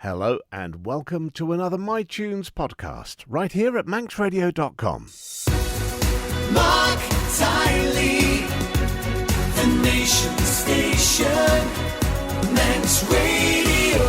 Hello and welcome to another MiTunes podcast, right here at manxradio.com. Mark Tiley, the nation station, Manx Radio.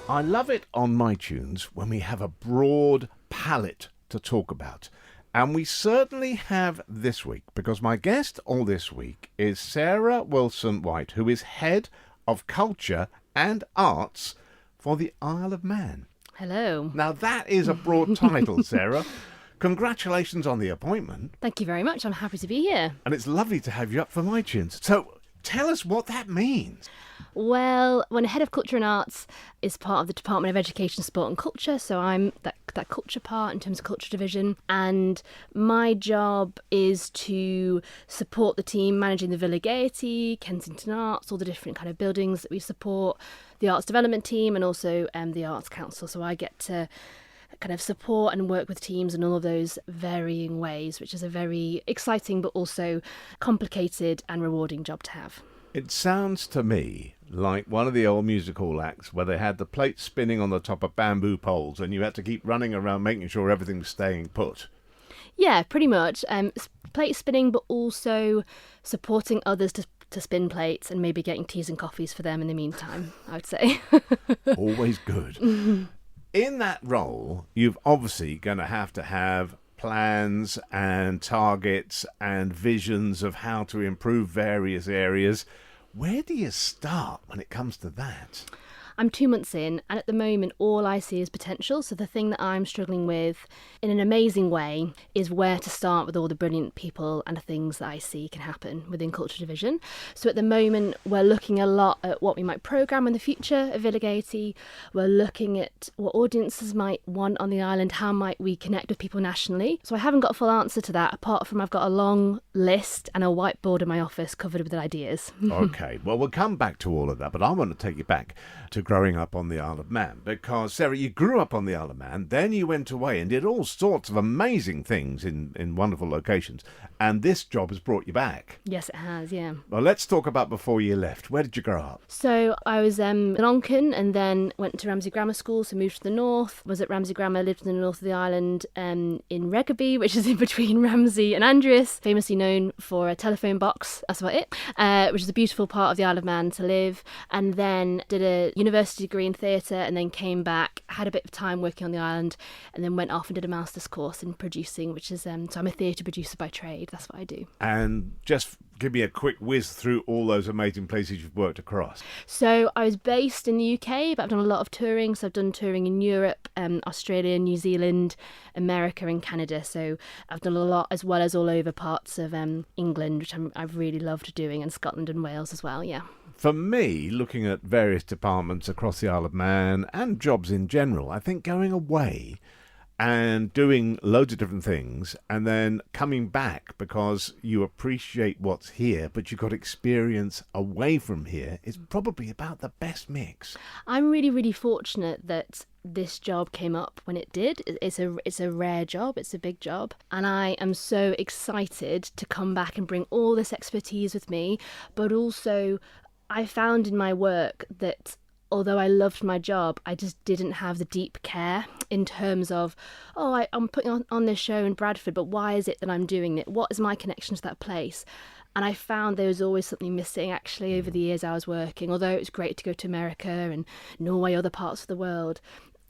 I love it on MiTunes when we have a broad palette to talk about. And we certainly have this week, because my guest all this week is Sarah Wilson-White, who is Head of Culture and Arts for the Isle of Man. Hello. Now, that is a broad title, Sarah. Congratulations on the appointment. Thank you very much. I'm happy to be here. And it's lovely to have you up for MiTunes. So tell us what that means. Well, when Head of Culture and Arts is part of the Department of Education, Sport and Culture, so I'm that culture part in terms of culture division, and my job is to support the team managing the Villa Gaiety, Kensington Arts, all the different kind of buildings that we support, the arts development team and also the Arts Council. So I get to kind of support and work with teams in all of those varying ways, which is a very exciting but also complicated and rewarding job to have. It sounds to me like one of the old music hall acts where they had the plates spinning on the top of bamboo poles and you had to keep running around making sure everything was staying put. Yeah, pretty much. Plate spinning, but also supporting others to spin plates and maybe getting teas and coffees for them in the meantime, I would say. Always good. In that role, you've obviously going to have plans and targets and visions of how to improve various areas. Where do you start when it comes to that? I'm 2 months in, and at the moment all I see is potential. So the thing that I'm struggling with in an amazing way is where to start with all the brilliant people and the things that I see can happen within Culture Division. So at the moment we're looking a lot at what we might programme in the future at Villa Gaiety. We're looking at what audiences might want on the island, how might we connect with people nationally. So I haven't got a full answer to that, apart from I've got a long list and a whiteboard in my office covered with ideas. Okay, well, we'll come back to all of that, but I want to take you back to growing up on the Isle of Man, because Sarah, you grew up on the Isle of Man, then you went away and did all sorts of amazing things in wonderful locations, and this job has brought you back. Yes, it has, yeah. Well, let's talk about before you left. Where did you grow up? So I was in Onken and then went to Ramsey Grammar School, so moved to the north, was at Ramsey Grammar, lived in the north of the island, in Regaby, which is in between Ramsey and Andreas, famously known for a telephone box, that's about it, which is a beautiful part of the Isle of Man to live, and then did a university degree in theatre and then came back, had a bit of time working on the island, and then went off and did a master's course in producing, which is, so I'm a theatre producer by trade, that's what I do. And just give me a quick whiz through all those amazing places you've worked across. So I was based in the UK, but I've done a lot of touring. So I've done touring in Europe, Australia, New Zealand, America and Canada. So I've done a lot, as well as all over parts of England, which I've really loved doing, and Scotland and Wales as well, yeah. For me, looking at various departments across the Isle of Man and jobs in general, I think going away and doing loads of different things and then coming back because you appreciate what's here, but you've got experience away from here is probably about the best mix. I'm really, really fortunate that this job came up when it did. It's a rare job, it's a big job, and I am so excited to come back and bring all this expertise with me, but also I found in my work that although I loved my job, I just didn't have the deep care in terms of, I'm putting on this show in Bradford, but why is it that I'm doing it? What is my connection to that place? And I found there was always something missing, actually, over the years I was working. Although it was great to go to America and Norway, other parts of the world,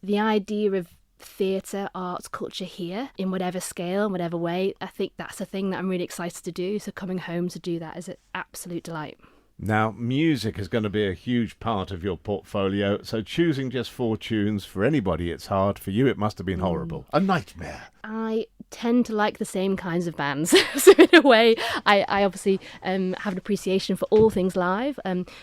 the idea of theatre, arts, culture here, in whatever scale, in whatever way, I think that's a thing that I'm really excited to do. So coming home to do that is an absolute delight. Now, music is going to be a huge part of your portfolio, so choosing just 4 tunes, for anybody it's hard. For you, it must have been horrible. A nightmare. I tend to like the same kinds of bands. So in a way, I obviously have an appreciation for all things live,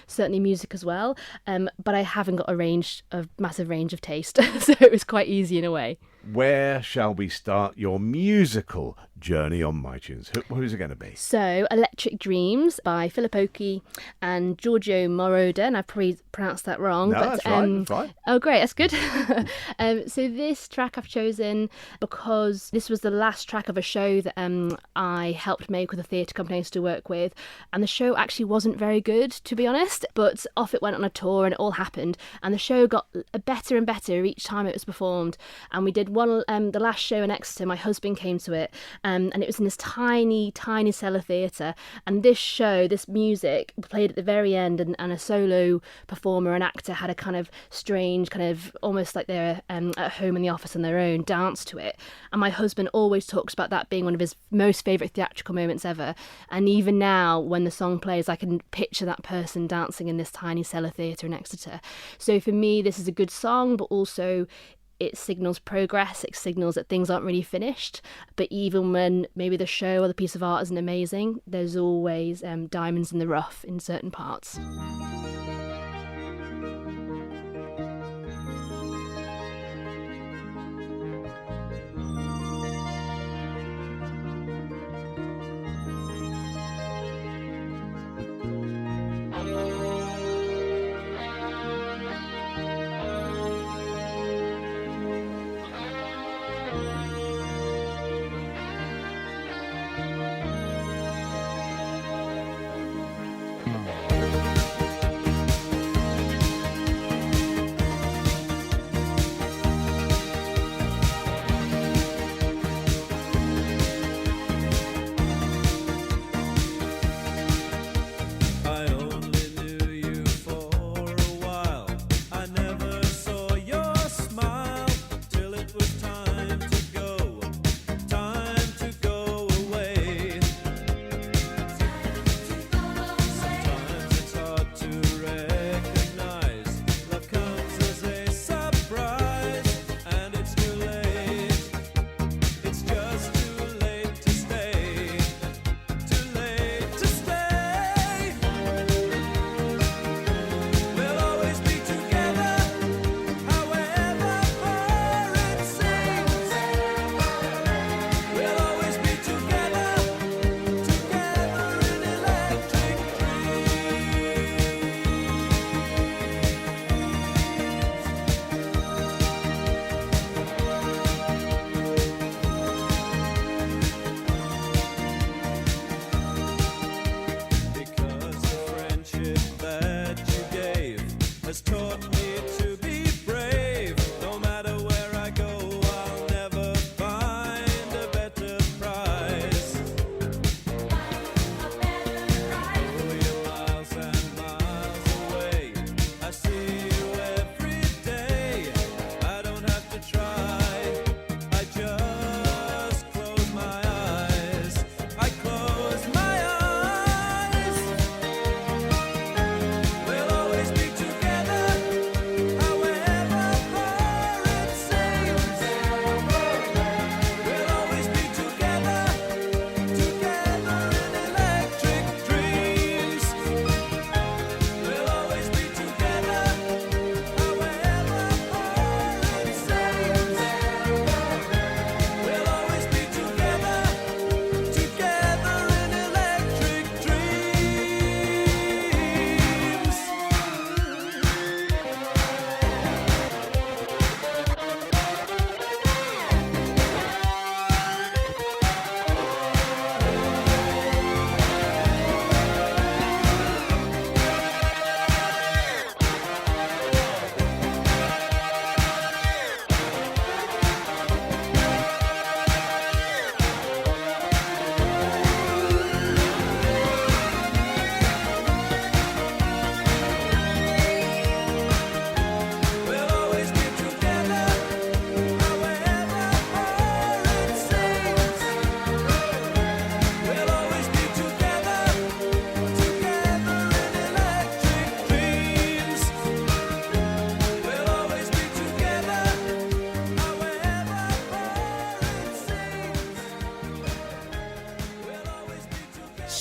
certainly music as well, but I haven't got a massive range of taste, so it was quite easy in a way. Where shall we start your musical journey on MiTunes? Who's it going to be? So, Electric Dreams by Philip Oakey and Giorgio Moroder, and I've probably pronounced that wrong. No, that's right. That's right. Oh, great, that's good. So this track I've chosen because this was the last track of a show that I helped make with a theatre company I used to work with, and the show actually wasn't very good, to be honest, but off it went on a tour and it all happened, and the show got better and better each time it was performed, and we did one, the last show in Exeter, my husband came to it, and it was in this tiny cellar theatre, and this music played at the very end, and a solo performer, an actor, had a kind of strange, kind of almost like they're at home in the office on their own, dance to it, and my husband always talks about that being one of his most favourite theatrical moments ever, and even now when the song plays I can picture that person dancing in this tiny cellar theatre in Exeter. So for me this is a good song, but also it signals progress, it signals that things aren't really finished, but even when maybe the show or the piece of art isn't amazing, there's always diamonds in the rough in certain parts.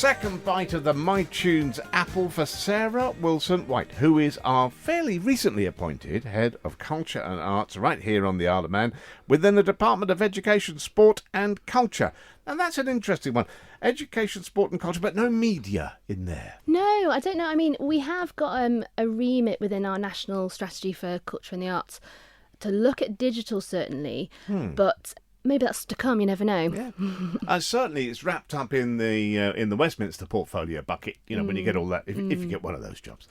second bite of the MiTunes apple for Sarah Wilson-White, who is our fairly recently appointed Head of Culture and Arts right here on the Isle of Man within the Department of Education, Sport and Culture. And that's an interesting one. Education, sport and culture, but no media in there. No, I don't know. I mean, we have got a remit within our national strategy for culture and the arts to look at digital, certainly, but maybe that's to come. You never know. Yeah, certainly it's wrapped up in the Westminster portfolio bucket. You know, when you get all that, if you get one of those jobs.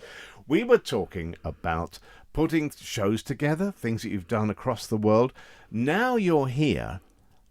We were talking about putting shows together, things that you've done across the world. Now you're here.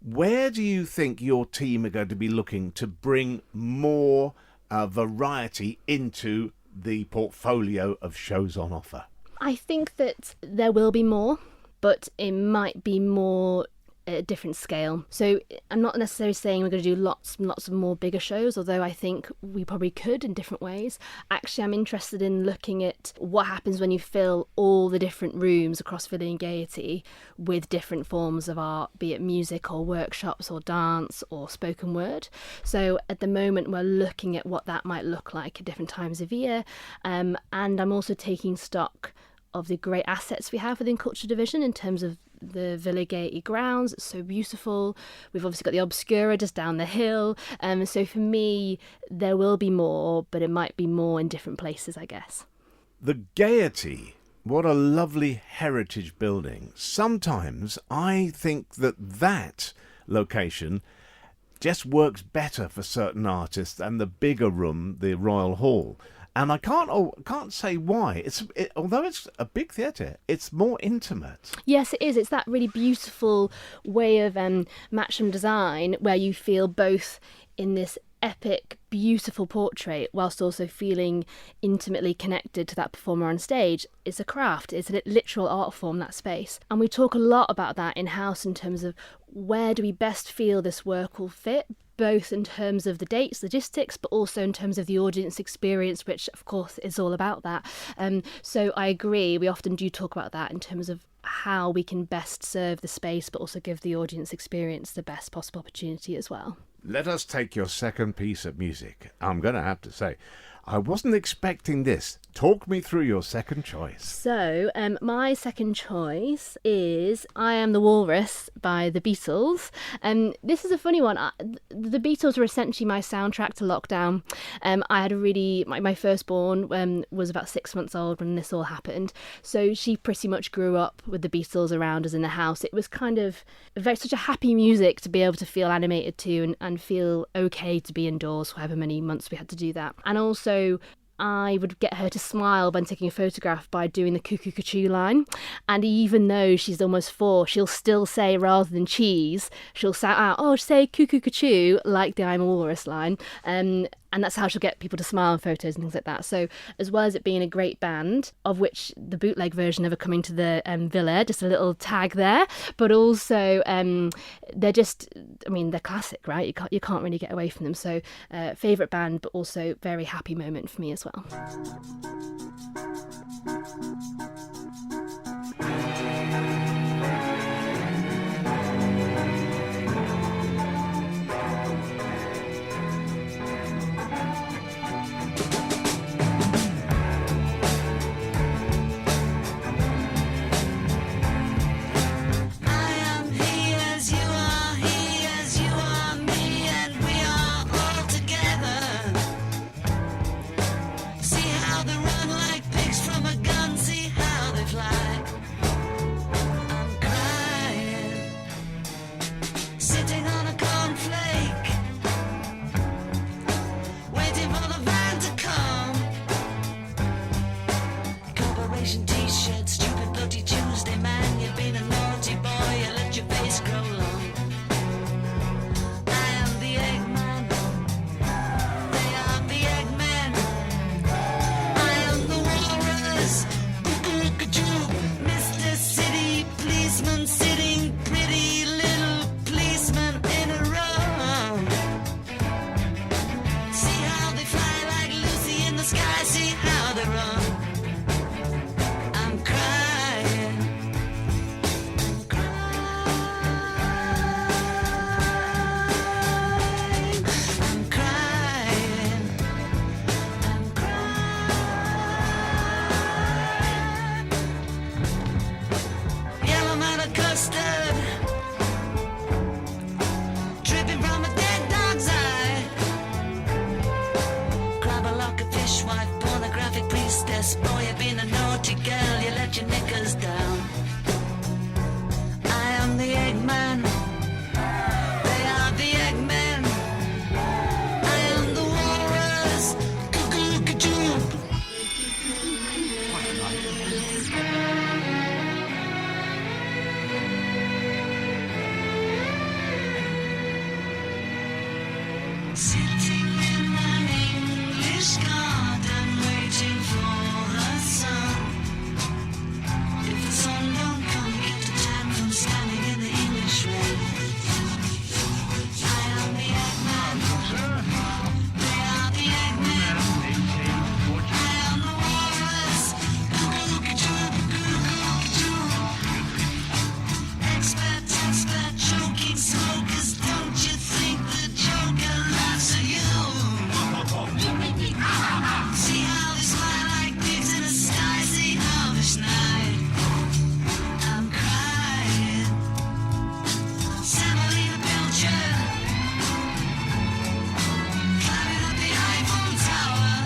Where do you think your team are going to be looking to bring more variety into the portfolio of shows on offer? I think that there will be more, but it might be more at a different scale. So I'm not necessarily saying we're going to do lots of more bigger shows, although I think we probably could in different ways. Actually, I'm interested in looking at what happens when you fill all the different rooms across Philly and Gaiety with different forms of art, be it music or workshops or dance or spoken word. So at the moment, we're looking at what that might look like at different times of year. And I'm also taking stock of the great assets we have within Culture Division in terms of the Villa Gaiety grounds. It's so beautiful. We've obviously got the Obscura just down the hill. So for me, there will be more, but it might be more in different places, I guess. The Gaiety, what a lovely heritage building. Sometimes I think that location just works better for certain artists than the bigger room, the Royal Hall. And I can't say why. Although it's a big theatre, it's more intimate. Yes, it is. It's that really beautiful way of Matcham design where you feel both in this epic, beautiful portrait whilst also feeling intimately connected to that performer on stage. It's a craft. It's a literal art form, that space. And we talk a lot about that in-house in terms of where do we best feel this work will fit, both in terms of the dates, logistics, but also in terms of the audience experience, which of course is all about that. So I agree, we often do talk about that in terms of how we can best serve the space, but also give the audience experience the best possible opportunity as well. Let us take your second piece of music. I'm going to have to say, I wasn't expecting this. Talk me through your second choice. So, my second choice is I Am the Walrus by the Beatles. This is a funny one. The Beatles were essentially my soundtrack to lockdown. I had my firstborn was about 6 months old when this all happened. So she pretty much grew up with the Beatles around us in the house. It was kind of such a happy music to be able to feel animated to and feel okay to be indoors for however many months we had to do that. And also, I would get her to smile when taking a photograph by doing the cuckoo cuckoo line. And even though she's almost 4, she'll still say, rather than cheese, she'll shout out, oh, say cuckoo cuckoo, like the I'm a Walrus line. And that's how she'll get people to smile in photos and things like that. So as well as it being a great band, of which the bootleg version never coming to the villa, just a little tag there, but also they're just, they're classic, right? You can't really get away from them. So favourite band, but also very happy moment for me as well. See how they run. I'm crying. naughty girl, you let your knickers down. I am the Eggman. They are the Eggmen. I am the walrus. Cuckoo-cuckoo. Sitting in an English garden, waiting for the sun. If the sun don't come, you get the tan from standing in the English rain. I am the Eggman. They are the Eggmen. I am the walrus. Expert, choking smokers. Don't you think the Joker laughs at you? See how they smile like pigs in a sky, harvest night. I'm crying. Semolina Pilcher. Climbing up the Eiffel Tower.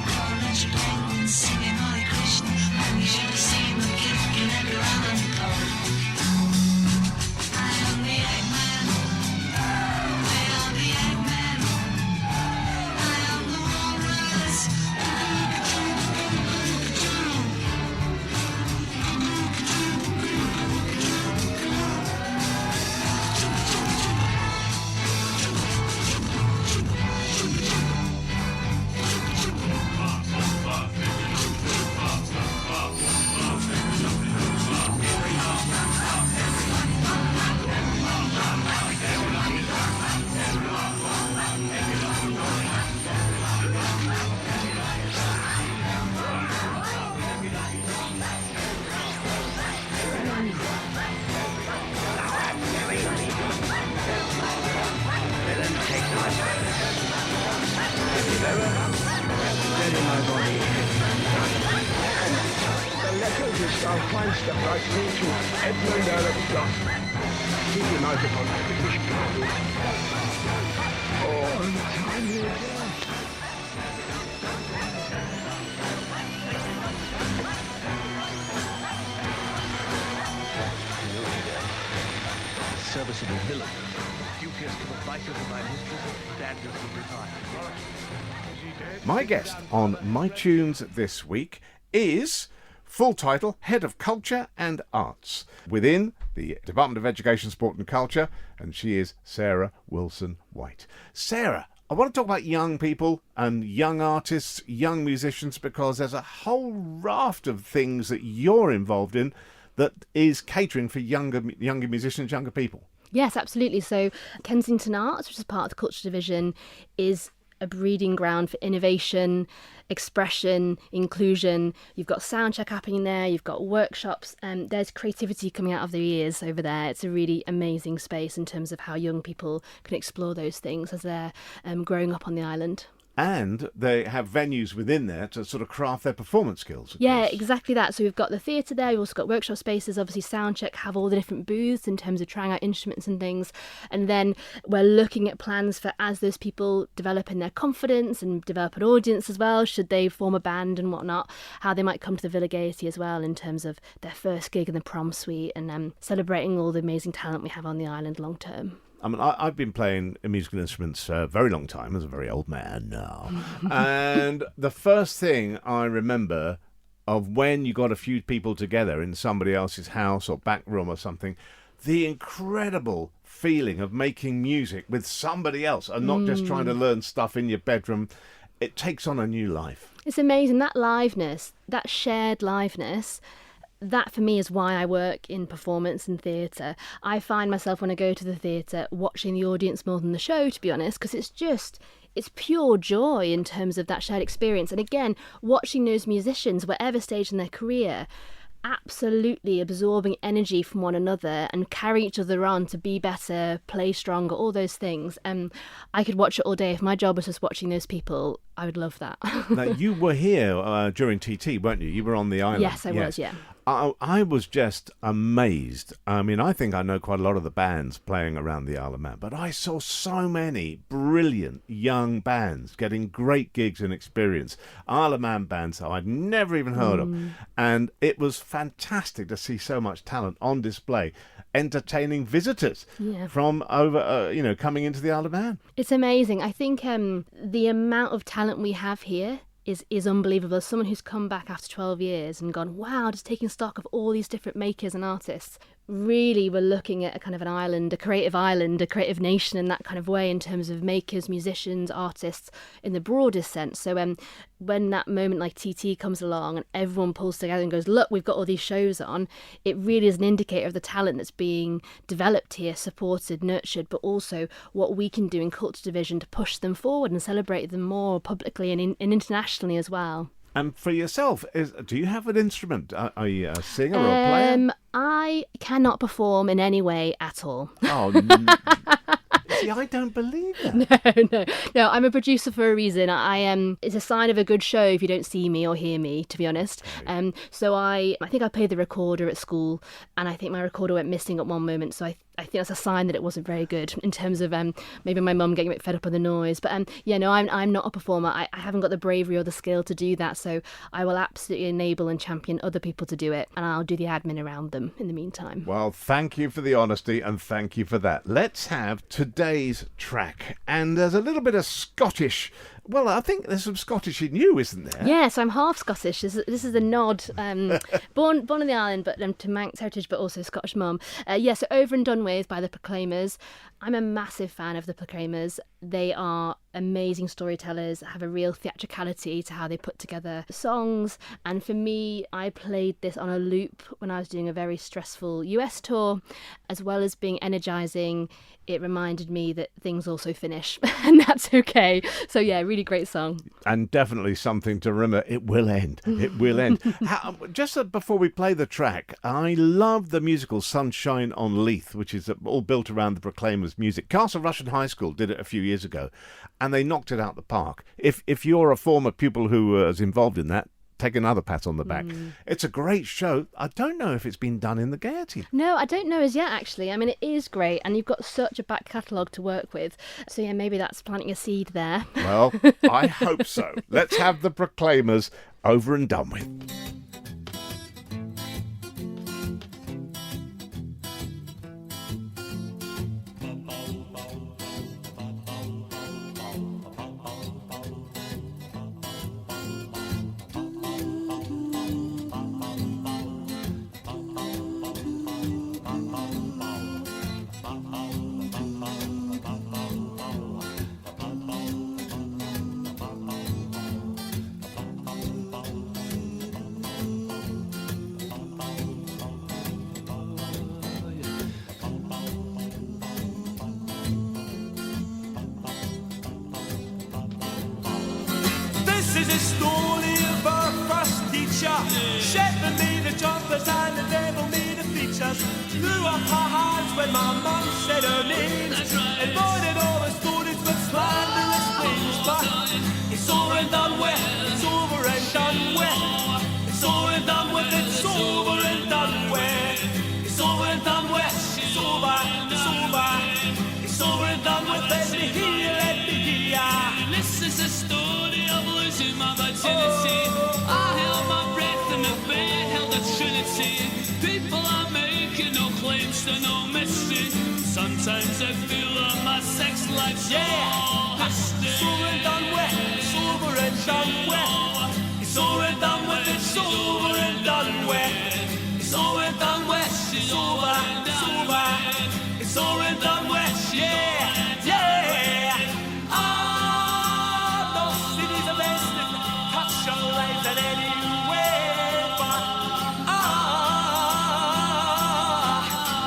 Coronation penguins singing Hare Krishna. And you should have seen the gift in every island code. I am the Eggman. They are the Eggmen. I am the walrus. The letters which thou find'st the right way to Edmund Earl of Gloucester. Keep him out upon the British ground. All the time he was there. Serviceable villain, duteous to the vices of my mistress, badness of desire. My guest on MiTunes this week is, full title, Head of Culture and Arts within the Department of Education, Sport and Culture, and she is Sarah Wilson-White. Sarah, I want to talk about young people and young artists, young musicians, because there's a whole raft of things that you're involved in that is catering for younger musicians, younger people. Yes, absolutely. So Kensington Arts, which is part of the Culture Division, is a breeding ground for innovation, expression, inclusion. You've got soundcheck happening there, you've got workshops, and there's creativity coming out of their ears over there. It's a really amazing space in terms of how young people can explore those things as they're growing up on the island. And they have venues within there to sort of craft their performance skills. Yeah, exactly that. So we've got the theatre there, we've also got workshop spaces, obviously Soundcheck have all the different booths in terms of trying out instruments and things. And then we're looking at plans for, as those people develop in their confidence and develop an audience as well, should they form a band and whatnot, how they might come to the Villa Gaiety as well in terms of their first gig in the prom suite and celebrating all the amazing talent we have on the island long term. I mean, I've been playing musical instruments for a very long time, as a very old man now. And the first thing I remember of when you got a few people together in somebody else's house or back room or something, the incredible feeling of making music with somebody else and not just trying to learn stuff in your bedroom, it takes on a new life. It's amazing, that liveness, that shared liveness. That for me is why I work in performance and theatre. I find myself when I go to the theatre watching the audience more than the show, to be honest, because it's pure joy in terms of that shared experience. And again, watching those musicians, whatever stage in their career, absolutely absorbing energy from one another and carrying each other on to be better, play stronger, all those things. I could watch it all day. If my job was just watching those people I would love that. Now, you were here during TT, weren't you? You were on the island. Yes, I was, yeah. I was just amazed. I mean, I think I know quite a lot of the bands playing around the Isle of Man, but I saw so many brilliant young bands getting great gigs and experience. Isle of Man bands I'd never even heard of. And it was fantastic to see so much talent on display, entertaining visitors from over, coming into the Isle of Man. It's amazing. I think the amount of talent we have here is unbelievable. As someone who's come back after 12 years and gone, wow, just taking stock of all these different makers and artists, really we're looking at a kind of an island, a creative nation in that kind of way in terms of makers, musicians, artists in the broadest sense. So when that moment like TT comes along and everyone pulls together and goes, look, we've got all these shows on, it really is an indicator of the talent that's being developed here, supported, nurtured, but also what we can do in Culture Division to push them forward and celebrate them more publicly and internationally as well. And for yourself, do you have an instrument? Are you a singer or a player? I cannot perform in any way at all. Oh, see, I don't believe that. No. I'm a producer for a reason. It's a sign of a good show if you don't see me or hear me, to be honest. So I think I played the recorder at school, and I think my recorder went missing at one moment. So I think that's a sign that it wasn't very good in terms of maybe my mum getting a bit fed up with the noise. But I'm not a performer. I haven't got the bravery or the skill to do that. So I will absolutely enable and champion other people to do it, and I'll do the admin around them in the meantime. Well, thank you for the honesty and thank you for that. Let's have today's track. And there's a little bit of Scottish. Well, I think there's some Scottish in you, isn't there? Yes, I'm half Scottish. This is a nod. Born on the island, but to Manx heritage, but also Scottish mum. So Over and Done With by the Proclaimers. I'm a massive fan of the Proclaimers. They are amazing storytellers, have a real theatricality to how they put together songs. And for me, I played this on a loop when I was doing a very stressful US tour, as well as being energizing. It reminded me that things also finish, and that's okay. So yeah, really great song. And definitely something to remember. It will end. It will end. Just before we play the track, I love the musical Sunshine on Leith, which is all built around the Proclaimers' music. Castle Rushen High School did it a few years ago, and they knocked it out the park. If you're a former pupil who was involved in that, take another pat on the back. It's a great show. I don't know if it's been done in the Gaiety. No, I don't know as yet, actually. I mean, it is great, and you've got such a back catalogue to work with. So yeah, maybe that's planting a seed there. Well, I hope so. Let's have the Proclaimers Over and Done With. This is a story of our first teacher. Shepherd made the jumpers and the devil made the features. Threw up her hands when my mum said her name. And avoided all the stories with slanderous things. But it's over and done with. It's over and done with. It's over and done with. It's over and done with. It's over and done with. It's over. It's over. It's over and done with. Let me hear. Let me hear. This is a story of losing my virginity. I held my breath in the bed, held a trinity. People are making no claims to no mystery. Sometimes I feel that my sex life's all history. It's over and done with. It's over and done with. It's over and done with. It's over and done with. It's over and done with. It's over. It's over. It's over and done with. Yeah, yeah. Ah, those cities of best touch your life in any way, but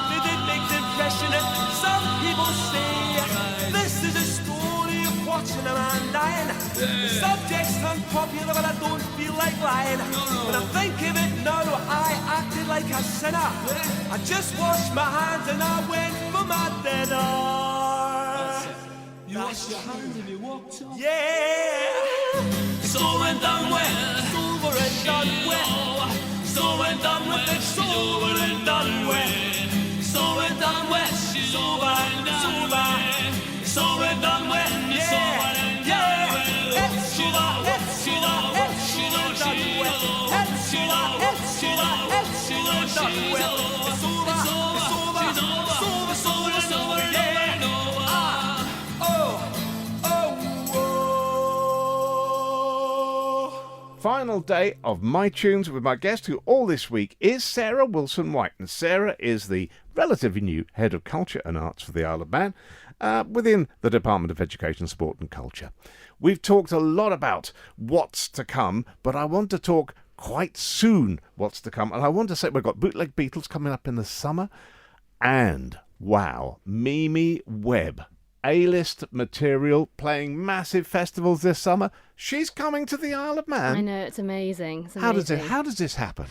they did make the impression that some people say this is a story of watching a man dying. The subject's unpopular, but I don't feel like lying. When I think of it now, I acted like a sinner. I just washed my hands and I went for my dinner. You washed your hands and you walked off. Yeah. and done with. It's over and done with. It's over and done with. It's over and done with. It's over and done with. It's over. It's over. It's over and done with. It's over and done with. It's over. It's over. It's over and done with. It's over. It's over. It's over and done with. It's over. It's over. It's over. It's over. It's over. Yeah. Final day of MiTunes with my guest, who all this week is Sarah Wilson-White. And Sarah is the relatively new Head of Culture and Arts for the Isle of Man within the Department of Education, Sport and Culture. We've talked a lot about what's to come, but I want to talk quite soon what's to come. And I want to say we've got Bootleg Beatles coming up in the summer. And, wow, Mimi Webb. A-list material, playing massive festivals this summer. She's coming to the Isle of Man. I know, it's amazing. It's How amazing. does this happen?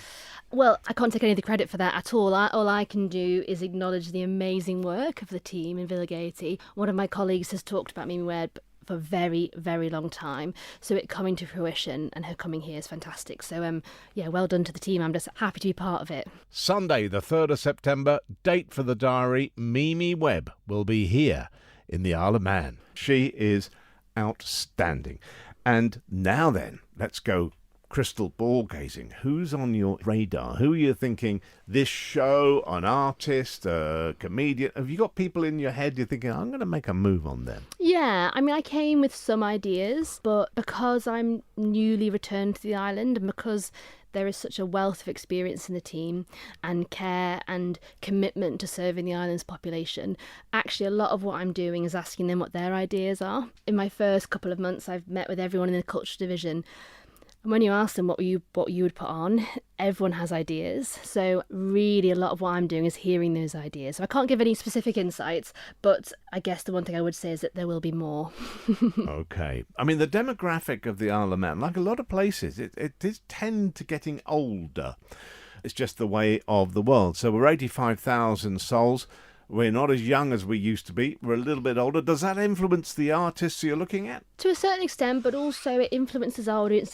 Well, I can't take any of the credit for that at all. All I can do is acknowledge the amazing work of the team in Villa Gaiety. One of my colleagues has talked about Mimi Webb for a very, very long time. So it coming to fruition and her coming here is fantastic. So, yeah, well done to the team. I'm just happy to be part of it. Sunday, the 3rd of September, date for the diary, Mimi Webb will be here in the Isle of Man. She is outstanding. And now then, let's go crystal ball gazing. Who's on your radar? Who are you thinking, this show, an artist, a comedian? Have you got people in your head you're thinking, I'm going to make a move on them? Yeah, I mean, I came with some ideas, but because I'm newly returned to the island and because there is such a wealth of experience in the team and care and commitment to serving the island's population, actually a lot of what I'm doing is asking them what their ideas are. In my first couple of months, I've met with everyone in the culture division. And when you ask them what you would put on, everyone has ideas. So really a lot of what I'm doing is hearing those ideas. So I can't give any specific insights, but I guess the one thing I would say is that there will be more. Okay. I mean, the demographic of the Isle of Man, like a lot of places, it does tend to getting older. It's just the way of the world. So we're 85,000 souls. We're not as young as we used to be. We're a little bit older. Does that influence the artists you're looking at? To a certain extent, but also it influences our audience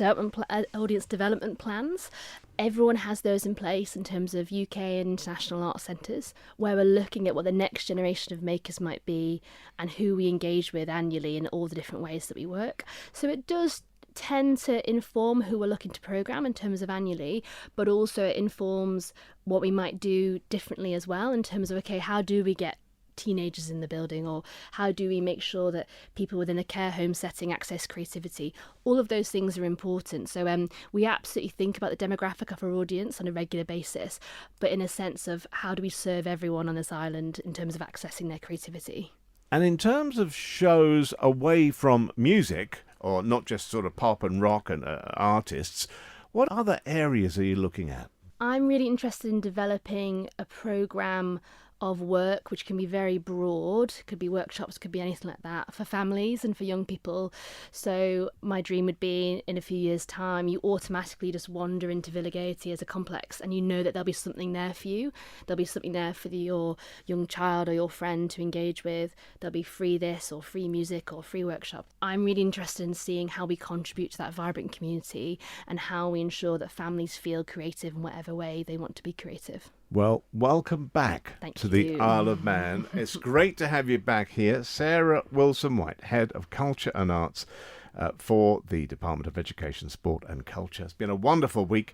development plans. Everyone has those in place in terms of UK and international art centres, where we're looking at what the next generation of makers might be and who we engage with annually in all the different ways that we work. So it does tend to inform who we're looking to programme in terms of annually, but also it informs what we might do differently as well in terms of, okay, how do we get teenagers in the building, or how do we make sure that people within a care home setting access creativity? All of those things are important. So we absolutely think about the demographic of our audience on a regular basis, but in a sense of how do we serve everyone on this island in terms of accessing their creativity. And in terms of shows away from music, or not just sort of pop and rock and artists, what other areas are you looking at? I'm really interested in developing a programme of work which can be very broad, could be workshops, could be anything like that, for families and for young people. So my dream would be in a few years' time you automatically just wander into Villa Gaiety as a complex and you know that there'll be something there for you. There'll be something there for your young child or your friend to engage with. There'll be free this or free music or free workshop. I'm really interested in seeing how we contribute to that vibrant community and how we ensure that families feel creative in whatever way they want to be creative. Well, welcome back to the Isle of Man. It's great to have you back here. Sarah Wilson-White, Head of Culture and Arts for the Department of Education, Sport and Culture. It's been a wonderful week.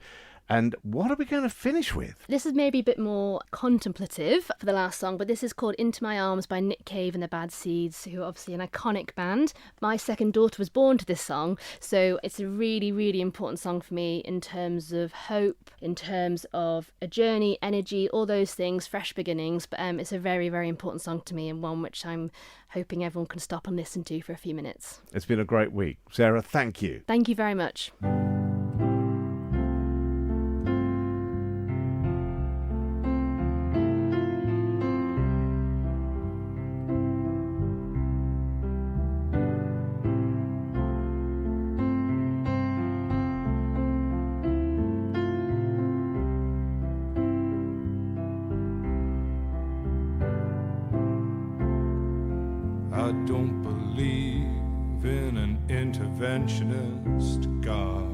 And what are we going to finish with? This is maybe a bit more contemplative for the last song, but this is called Into My Arms by Nick Cave and the Bad Seeds, who are obviously an iconic band. My second daughter was born to this song, so it's a really, really important song for me in terms of hope, in terms of a journey, energy, all those things, fresh beginnings. But it's a very, very important song to me and one which I'm hoping everyone can stop and listen to for a few minutes. It's been a great week. Sarah, thank you. Thank you very much. I don't believe in an interventionist God.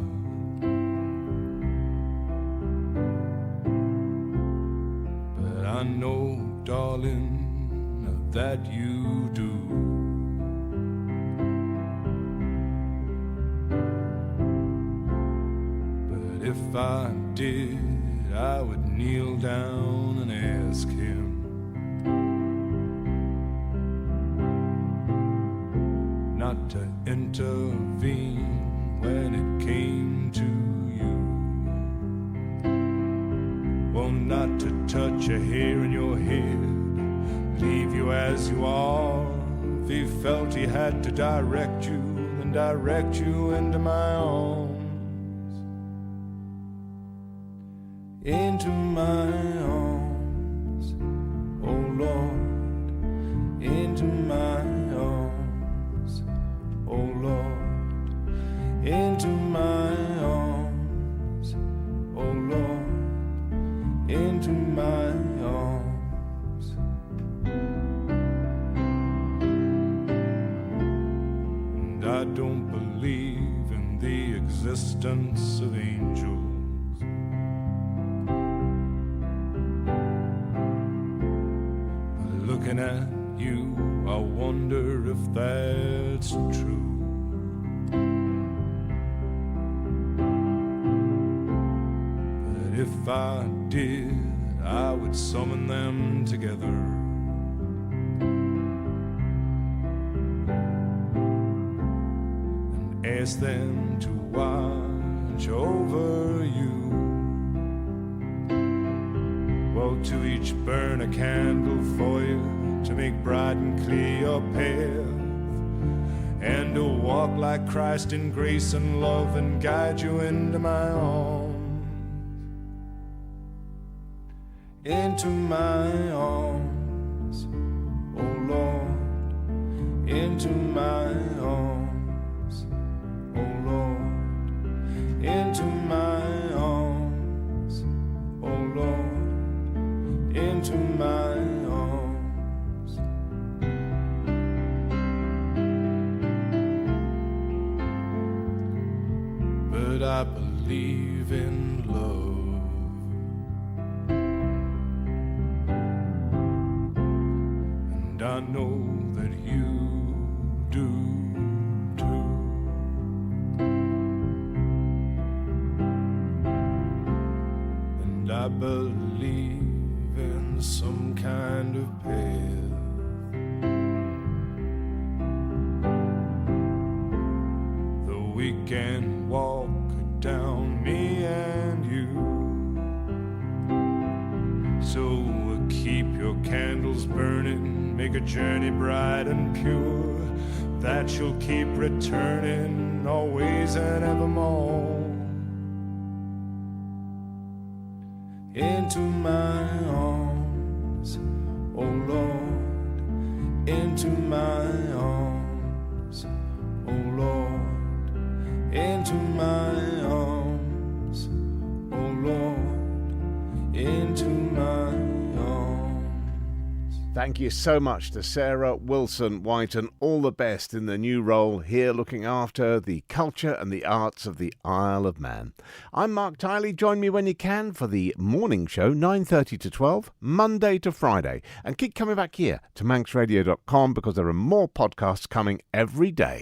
But I know, darling, that you do. But if I did, I would kneel down and ask him not to intervene when it came to you. Well, not to touch a hair in your head, leave you as you are. If he felt he had to direct you, then direct you into my arms. Into my arms, oh Lord, into my arms, oh Lord, into my arms, oh Lord, into my arms. And I don't believe in the existence of angels. Looking at you, I wonder if that's true. But if I did, I would summon them together and ask them to watch over you. Well, to each burn a candle for you, to make bright and clear your path, and to walk like Christ in grace and love and guide you into my arms, into my arms, oh Lord, into my arms, oh Lord, into my arms, oh Lord, into my arms. But I believe in love, and I know that you do too. And I believe in some kind of path that we can walk down, me and you. So keep your candles burning, make a journey bright and pure, that you'll keep returning always and evermore. Into my arms, oh Lord, into my arms, oh Lord, into my arms, oh Lord, into my arms. Thank you so much to Sarah Wilson-White, and all the best in the new role here, looking after the culture and the arts of the Isle of Man. I'm Mark Tiley. Join me when you can for the morning show, 9:30 to 12, Monday to Friday. And keep coming back here to manxradio.com, because there are more podcasts coming every day.